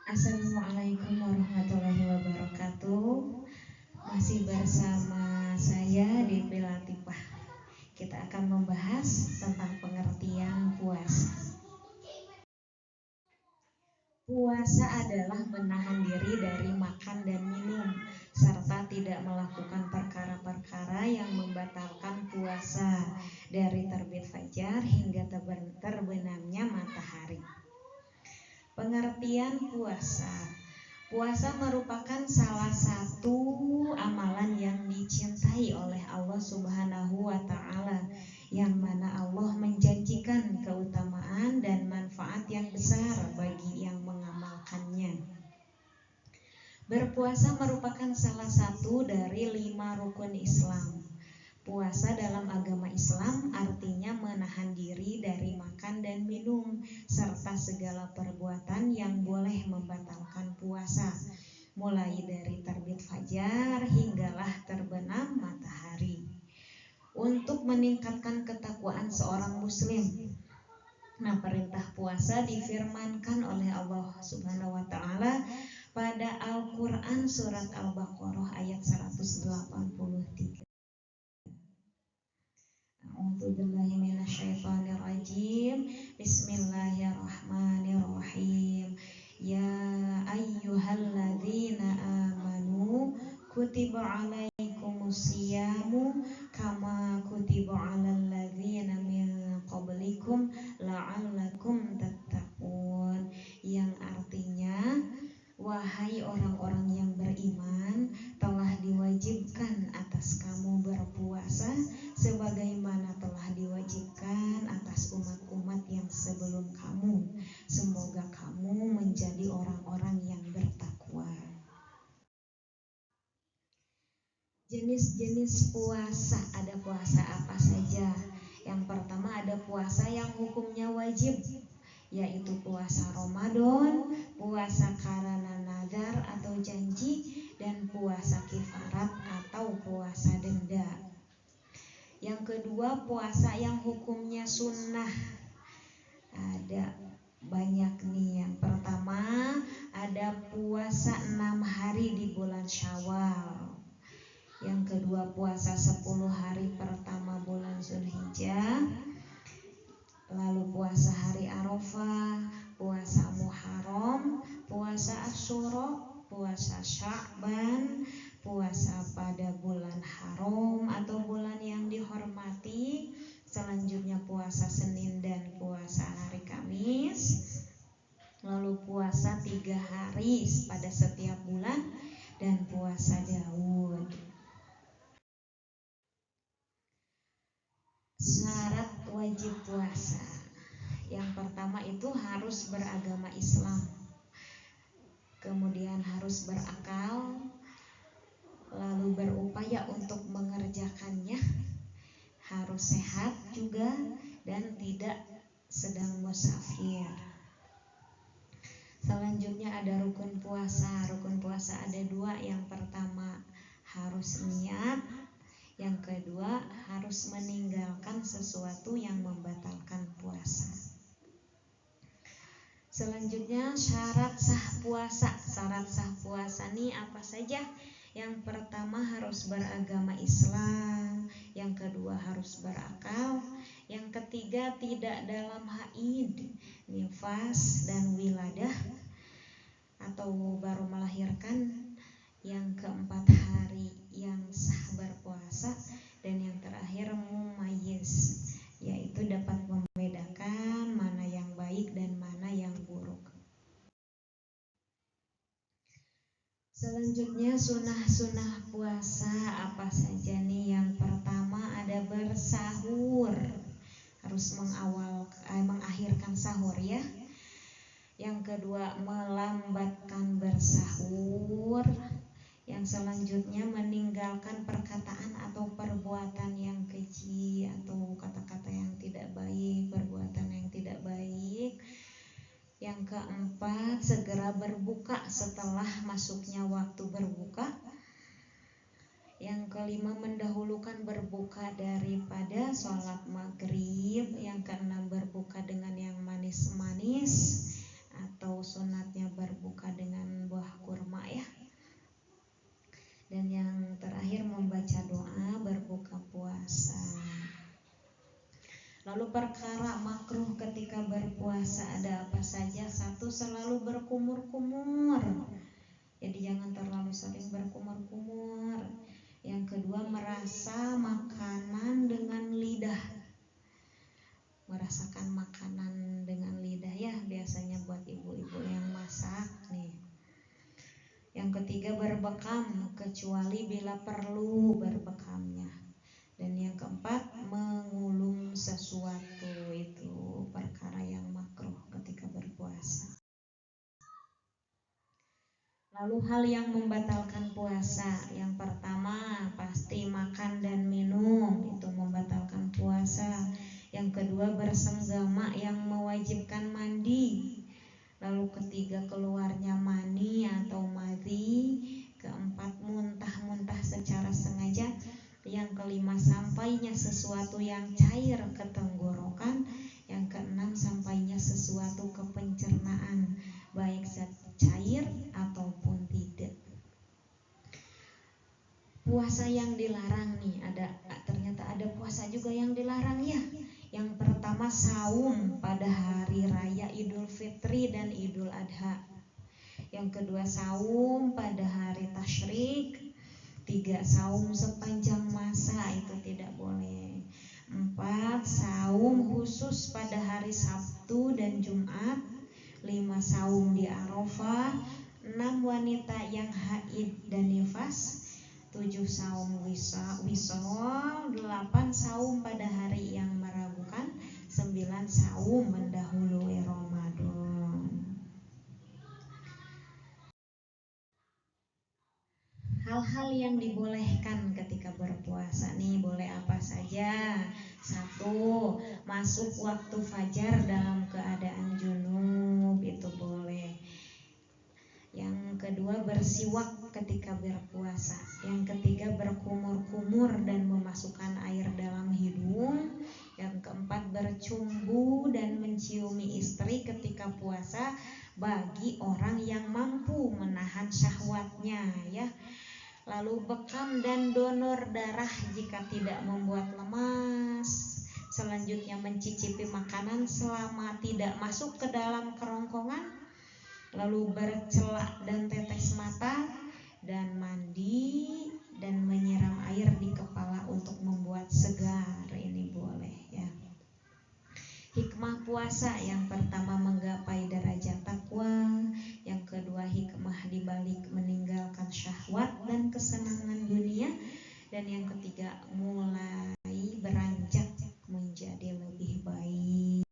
Assalamualaikum warahmatullahi wabarakatuh. Masih bersama saya Devi Latifah. Kita akan membahas tentang pengertian puasa. Puasa adalah menahan diri dari makan dan minum serta tidak melakukan perkara-perkara yang membatalkan puasa dari terbit fajar hingga terbenamnya matahari. Pengertian puasa. Puasa merupakan salah satu amalan yang dicintai oleh Allah Subhanahu wa taala, yang mana Allah menjanjikan keutamaan dan manfaat yang besar bagi yang mengamalkannya. Berpuasa merupakan salah satu dari 5 rukun Islam. Puasa dalam agama Islam artinya menahan diri dari makan dan minum serta segala perbuatan yang boleh membatalkan puasa, mulai dari terbit fajar hinggalah terbenam matahari. Untuk meningkatkan ketakwaan seorang muslim, perintah puasa difirmankan oleh Allah Subhanahu wa taala pada Al-Qur'an surat Al-Baqarah ayat 183. A'udzubillahi minasyaitonirrajim. Bismillahirrahmanirrahim. Ya ayyuhalladzina amanu kutiba alaikumusyamu kama kutiba alal ladzina min qablikum la'allakum tattaqun. Yang artinya, wahai orang-orang yang beriman, telah diwajibkan atas kamu berpuasa sebagaimana telah diwajibkan atas umat-umat yang sebelum kamu. Semoga kamu menjadi orang-orang yang bertakwa. Jenis-jenis puasa, ada puasa apa saja? Yang pertama ada puasa yang hukumnya wajib, yaitu puasa Ramadan, puasa karena nazar atau janji, dan puasa kifarat atau puasa denda. Yang kedua puasa yang hukumnya sunnah, ada banyak nih. Yang pertama ada puasa 6 hari di bulan Syawal. Yang kedua puasa 10 hari pertama bulan Zulhijjah. Lalu puasa hari Arafah, puasa Muharram, puasa Asyura, puasa Sya'ban, puasa pada bulan haram atau bulan yang dihormati. Selanjutnya puasa Senin dan puasa hari Kamis. Lalu puasa 3 hari pada setiap bulan dan puasa Daud. Syarat wajib puasa. Yang pertama itu harus beragama Islam, kemudian harus berakal, lalu berupaya untuk mengerjakannya, harus sehat juga, dan tidak sedang musafir. Selanjutnya ada rukun puasa. Rukun puasa ada 2. Yang pertama harus niat, yang kedua harus meninggalkan sesuatu yang membatalkan puasa. Selanjutnya syarat sah puasa. Syarat sah puasa nih apa saja? Yang pertama harus beragama Islam, yang kedua harus berakal, yang ketiga tidak dalam haid, nifas, dan wiladah atau baru melahirkan, yang keempat hari yang sah berpuasa, dan yang terakhir mumayyiz, yaitu dapat membedakan mana yang baik dan mana yang buruk. Selanjutnya sunah-sunah puasa apa saja nih? Yang pertama ada bersahur, harus mengakhirkan sahur ya. Yang kedua melambatkan bersahur. Yang selanjutnya meninggalkan perkataan atau perbuatan yang keji atau kata-kata yang tidak baik, perbuatan yang tidak baik. Yang keempat segera berbuka setelah masuknya waktu berbuka. Yang kelima mendahulukan berbuka daripada sholat maghrib. Yang keenam berbuka dengan yang manis-manis atau sunatnya berbuka berpuasa ada apa saja? Satu, selalu berkumur-kumur. Jadi jangan terlalu sering berkumur-kumur. Yang kedua, merasa makanan dengan lidah. Merasakan makanan dengan lidah ya, biasanya buat ibu-ibu yang masak nih. Yang ketiga, berbekam kecuali bila perlu berbekamnya. Dan yang keempat, mengulum sesuatu, itu perkara yang makruh ketika berpuasa. Lalu hal yang membatalkan puasa, yang pertama pasti makan dan minum, itu membatalkan puasa. Yang kedua, bersenggama yang mewajibkan mandi. Lalu ketiga, keluarnya mani atau madhi. Keempat, muntah-muntah secara sengaja. Yang kelima, sampainya sesuatu yang cair ke tenggorokan. Yang keenam, sampainya sesuatu ke pencernaan, baik zat cair ataupun tidak. Puasa yang dilarang nih, ternyata ada puasa juga yang dilarang ya. Yang pertama, saum pada hari raya Idul Fitri dan Idul Adha. Yang kedua, saum pada hari tasyrik. 3, saum sepanjang masa, itu tidak boleh. 4, saum khusus pada hari Sabtu dan Jumat. 5, saum di Arafah. 6, wanita yang haid dan nifas. 7, saum wisol. 8, saum pada hari yang meragukan. 9, saum mendahului Ramadan. Hal-hal yang dibolehkan ketika berpuasa nih, boleh apa saja? 1, masuk waktu fajar dalam keadaan junub, itu boleh. Yang kedua, bersiwak ketika berpuasa. Yang ketiga, berkumur-kumur dan memasukkan air dalam hidung. Yang keempat, bercumbu dan menciumi istri ketika puasa bagi orang yang mampu menahan syahwatnya ya. Lalu bekam dan donor darah jika tidak membuat lemas. Selanjutnya, mencicipi makanan selama tidak masuk ke dalam kerongkongan. Lalu bercelak dan tetes mata, dan mandi dan menyiram air di kepala untuk membuat segar, ini boleh ya. Hikmah puasa, yang pertama menggapai derajat takwa. Yang kedua, hikmah dibalik meninggalkan syahwat dan kesenangan dunia. Dan yang ketiga, mulai